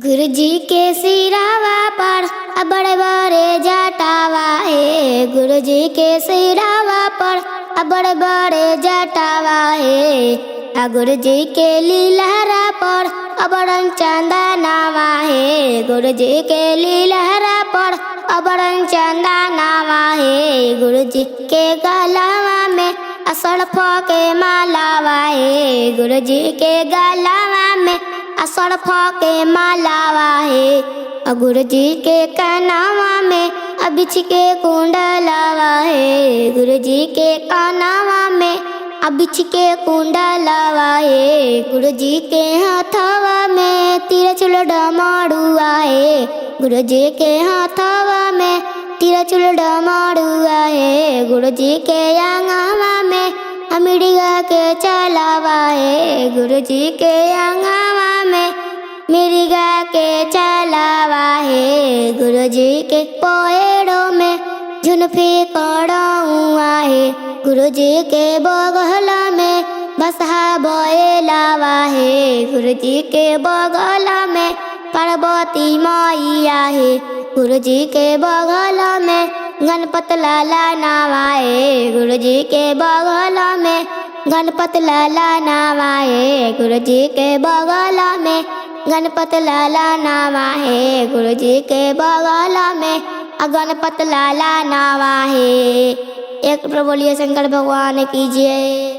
गुरु जी के सिरावा पर बड़े बड़े जटावा है। गुरु जी के सिरावा पर बड़े बड़े जटावा है। गुरु जी के लीलहरा पर बड़न चंदनावा है। गुरु जी के लीलहरा पर बड़न चंदनावा है। गुरु जी के गलावा में असड़फ के मालावा है। गुरु जी के गलावा में असड़फ के मालावा है। गुरु जी के कनावा में बिछ के कुंडलावा है। गुरु जी के कनावा में बिछ के कुंडलावा है। गुरु जी के हाथवा में तिरछुल डमरुआ है। गुरु जी के हाथवा में तिरछुल डमरुआ है। गुरु जी के अंगवा में मिर्गा के चलावा है। गुरु जी के अंगवा में मिर्गा के चलावा है। गुरु जी के पेड़ों में झुनफी कड़ौआ है। गुरु जी के बगल में बसहा बैलावा है। गुरु जी के बगल में पार्वती मैया है। गुरु जी के बगल में गणपत लाला नावा है। गुरु जी के बगल में गणपत लाला नावा है। गुरु जी के बगल में गणपत लाला नावा है। गुरु जी के बगल में गणपत लाला नावा है। एक बोलिए शंकर भगवान की जय।